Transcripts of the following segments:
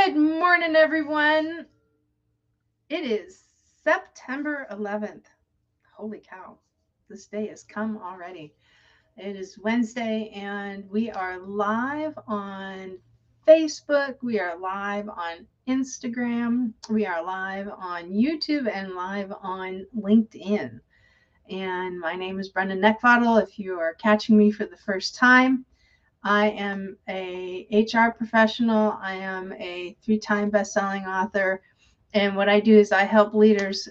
Good morning, everyone. It is September 11th. Holy cow, this day has come already. It is Wednesday, and we are live on Facebook. We are live on Instagram. We are live on YouTube and live on LinkedIn. And my name is Brenda Neckbottle. If you are catching me for the first time, I am a HR professional. I am a 3-time best-selling author. And what I do is I help leaders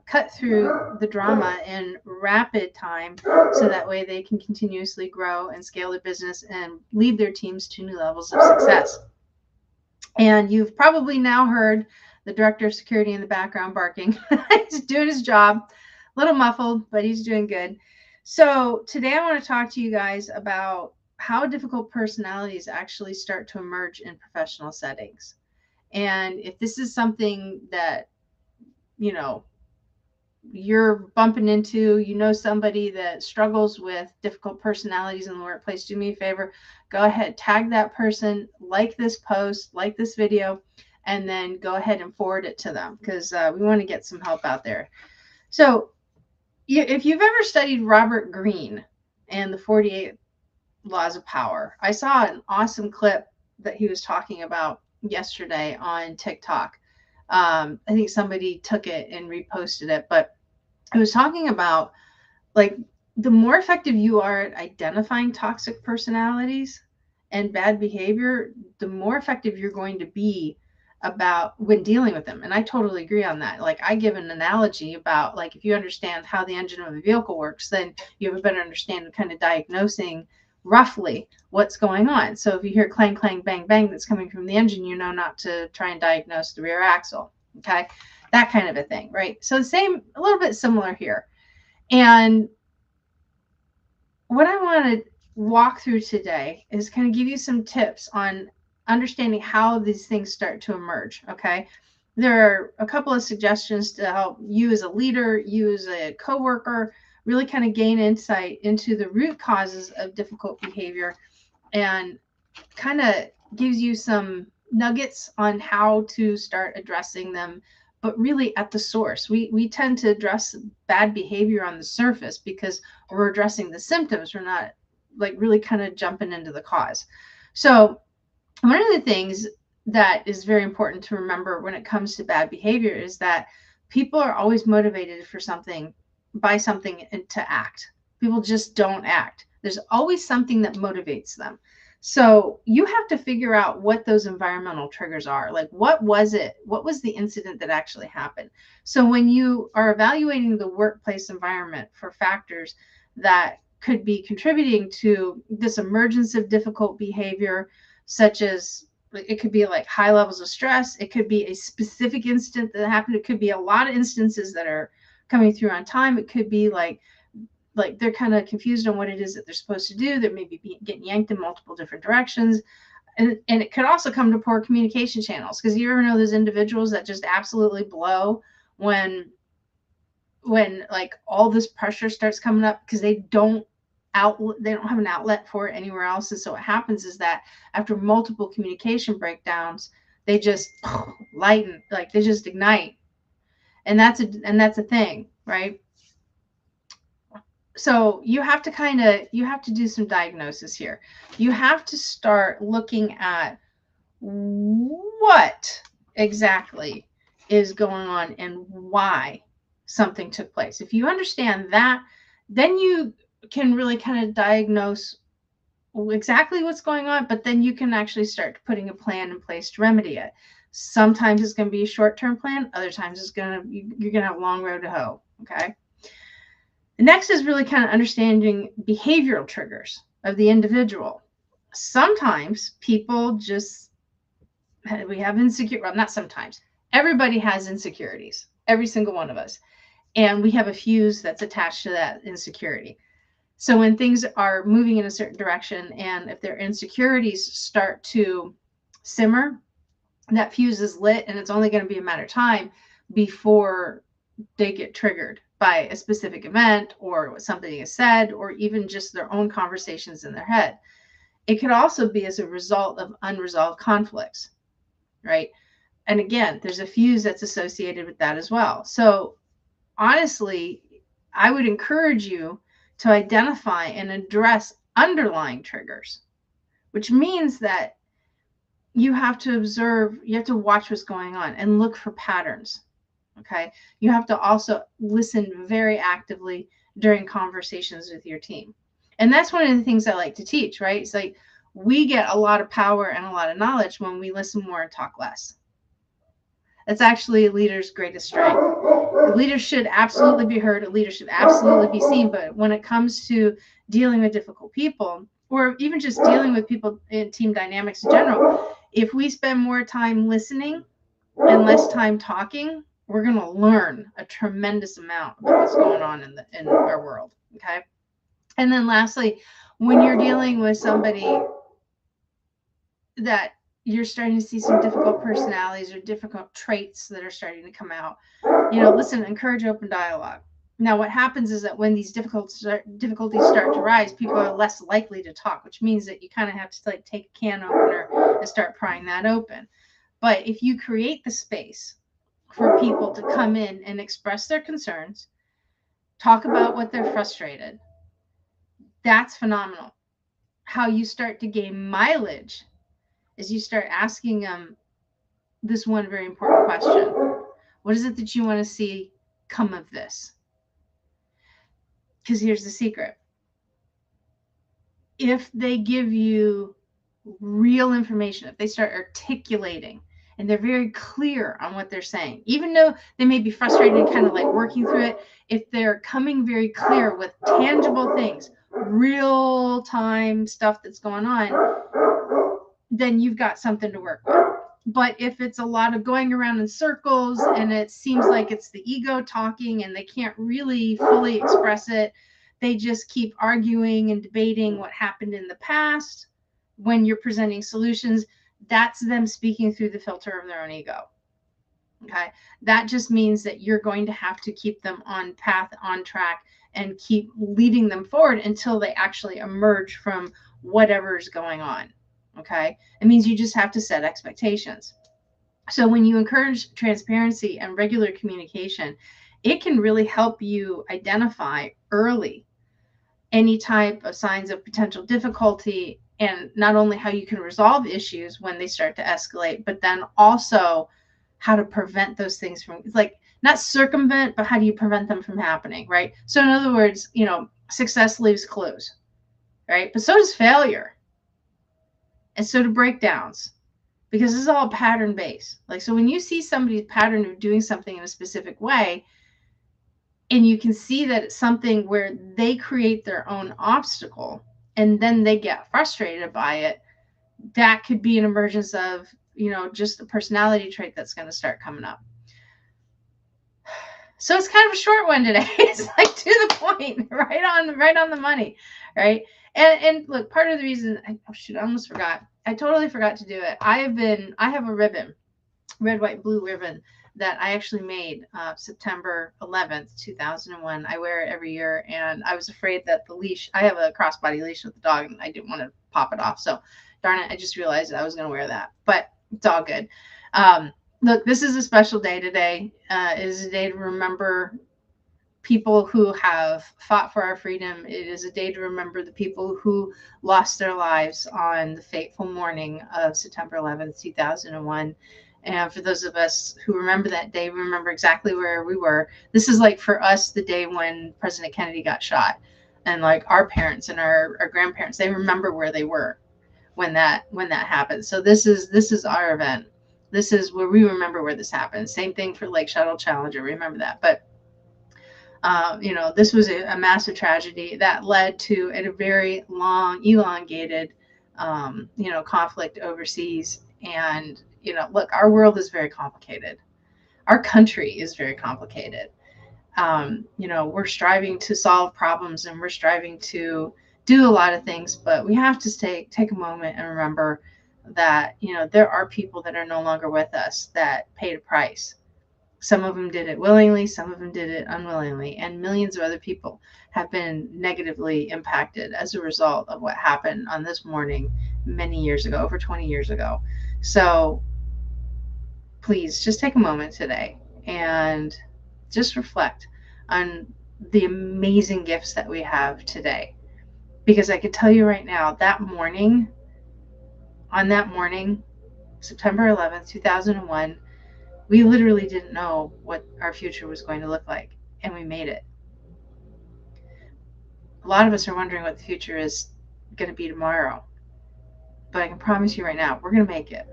cut through the drama in rapid time so that way they can continuously grow and scale their business and lead their teams to new levels of success. And you've probably now heard the director of security in the background barking. He's doing his job, a little muffled, but he's doing good. So today I want to talk to you guys about how difficult personalities actually start to emerge in professional settings. And if this is something that, you know, you're bumping into, somebody that struggles with difficult personalities in the workplace, do me a favor, go ahead, tag that person, like this post, like this video, and then go ahead and forward it to them because we want to get some help out there. So if you've ever studied Robert Greene and the 48 Laws of Power, I saw an awesome clip that he was talking about yesterday on TikTok. I think somebody took it and reposted it, but I was talking about like the more effective you are at identifying toxic personalities and bad behavior, the more effective you're going to be about when dealing with them. And I totally agree on that. Like I give an analogy about like if you understand how the engine of a vehicle works, then you have a better understanding of kind of diagnosing roughly what's going on. So if you hear clang, clang, bang, bang that's coming from the engine, you know not to try and diagnose the rear axle. Okay. That kind of a thing, right? So same, a little bit similar here. And what I want to walk through today is kind of give you some tips on understanding how these things start to emerge, okay? There are a couple of suggestions to help you as a leader, you as a coworker, really kind of gain insight into the root causes of difficult behavior and kind of gives you some nuggets on how to start addressing them, but really at the source. We tend to address bad behavior on the surface because we're addressing the symptoms. We're not like really kind of jumping into the cause. So one of the things that is very important to remember when it comes to bad behavior is that people are always motivated for something, by something to act. People just don't act. There's always something that motivates them. So you have to figure out what those environmental triggers are. Like, what was it? What was the incident that actually happened? So when you are evaluating the workplace environment for factors that could be contributing to this emergence of difficult behavior, such as it could be like high levels of stress, it could be a specific incident that happened, it could be a lot of instances that are coming through on time, it could be like they're kind of confused on what it is that they're supposed to do. They're maybe getting yanked in multiple different directions. And it could also come to poor communication channels, because you ever know those individuals that just absolutely blow when like all this pressure starts coming up because they don't have an outlet for it anywhere else. And so what happens is that after multiple communication breakdowns, they just lighten, like they just ignite. And that's a thing, right? So you have to do some diagnosis here. You have to start looking at what exactly is going on and why something took place. If you understand that, then you can really kind of diagnose exactly what's going on, but then you can actually start putting a plan in place to remedy it. Sometimes it's going to be a short-term plan. Other times you're going to have a long road to hoe. Okay. The next is really kind of understanding behavioral triggers of the individual. Sometimes people just, we have insecure, well, not sometimes, everybody has insecurities, every single one of us. And we have a fuse that's attached to that insecurity. So when things are moving in a certain direction, and if their insecurities start to simmer, that fuse is lit, and it's only going to be a matter of time before they get triggered by a specific event or what somebody has said, or even just their own conversations in their head. It could also be as a result of unresolved conflicts, right? And again, there's a fuse that's associated with that as well. So honestly, I would encourage you to identify and address underlying triggers, which means that you have to observe, you have to watch what's going on and look for patterns. Okay. You have to also listen very actively during conversations with your team. And that's one of the things I like to teach, right? It's like we get a lot of power and a lot of knowledge when we listen more and talk less. That's actually a leader's greatest strength. A leader should absolutely be heard. A leader should absolutely be seen. But when it comes to dealing with difficult people, or even just dealing with people in team dynamics in general, if we spend more time listening and less time talking, we're going to learn a tremendous amount about what's going on in our world. Okay. And then lastly, when you're dealing with somebody that you're starting to see some difficult personalities or difficult traits that are starting to come out, listen, encourage open dialogue. Now, what happens is that when these difficulties start to rise, people are less likely to talk, which means that you kind of have to like take a can opener and start prying that open. But if you create the space for people to come in and express their concerns, talk about what they're frustrated, that's phenomenal. How you start to gain mileage is you start asking them this one very important question. What is it that you want to see come of this? Because here's the secret. If they give you real information, if they start articulating and they're very clear on what they're saying, even though they may be frustrated and kind of like working through it, if they're coming very clear with tangible things, real time stuff that's going on, then you've got something to work with. But if it's a lot of going around in circles and it seems like it's the ego talking and they can't really fully express it, they just keep arguing and debating what happened in the past. When you're presenting solutions, that's them speaking through the filter of their own ego. Okay. That just means that you're going to have to keep them on path, on track, and keep leading them forward until they actually emerge from whatever's going on. Okay. It means you just have to set expectations. So when you encourage transparency and regular communication, it can really help you identify early any type of signs of potential difficulty, and not only how you can resolve issues when they start to escalate, but then also how to prevent those things from, like, not circumvent, but how do you prevent them from happening, right? So in other words, success leaves clues, right? But so does failure. And so do breakdowns, because this is all pattern based. Like, so when you see somebody's pattern of doing something in a specific way, and you can see that it's something where they create their own obstacle and then they get frustrated by it, that could be an emergence of, just a personality trait that's going to start coming up. So it's kind of a short one today. It's like to the point, right on the money, right? And look, part of the reason, I almost forgot. I totally forgot to do it. I have a ribbon, red, white, blue ribbon that I actually made September 11th, 2001. I wear it every year, and I was afraid that the leash, I have a crossbody leash with the dog, and I didn't want to pop it off. So darn it, I just realized I was going to wear that, but it's all good. Look, this is a special day today. It is a day to remember people who have fought for our freedom. It is a day to remember the people who lost their lives on the fateful morning of September 11th, 2001. And for those of us who remember that day, we remember exactly where we were. This is like for us, the day when President Kennedy got shot, and like our parents and our grandparents, they remember where they were when that happened. So this is our event. This is where we remember where this happened. Same thing for Lake Shuttle Challenger. Remember that. But this was a massive tragedy that led to a very long, elongated, conflict overseas. And, look, our world is very complicated. Our country is very complicated. We're striving to solve problems and we're striving to do a lot of things, but we have to take a moment and remember that, there are people that are no longer with us that paid a price. Some of them did it willingly, some of them did it unwillingly, and millions of other people have been negatively impacted as a result of what happened on this morning many years ago, over 20 years ago. So please just take a moment today and just reflect on the amazing gifts that we have today. Because I can tell you right now, on that morning, September 11th, 2001, we literally didn't know what our future was going to look like, and we made it. A lot of us are wondering what the future is going to be tomorrow, but I can promise you right now, we're going to make it.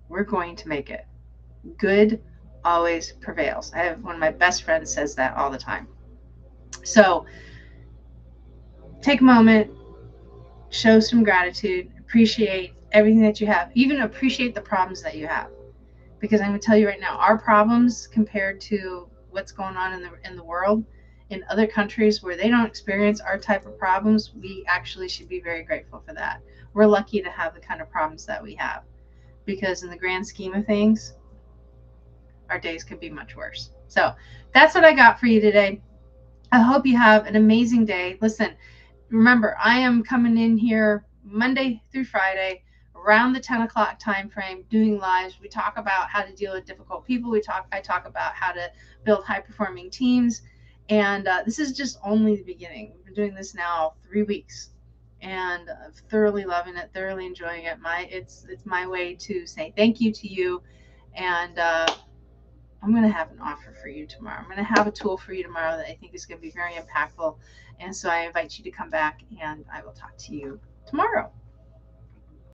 We're going to make it. Good always prevails. I have one of my best friends says that all the time. So take a moment, show some gratitude, appreciate everything that you have, even appreciate the problems that you have. Because I'm going to tell you right now, our problems compared to what's going on in the world, in other countries where they don't experience our type of problems, we actually should be very grateful for that. We're lucky to have the kind of problems that we have, because in the grand scheme of things, our days could be much worse. So that's what I got for you today. I hope you have an amazing day. Listen, remember, I am coming in here Monday through Friday around the 10 o'clock time frame doing lives. We talk about how to deal with difficult people. I talk about how to build high performing teams. And this is just only the beginning. We've been doing this now 3 weeks, and I'm thoroughly loving it, thoroughly enjoying it. It's my way to say thank you to you. And I'm going to have an offer for you tomorrow. I'm going to have a tool for you tomorrow that I think is going to be very impactful. And so I invite you to come back, and I will talk to you tomorrow.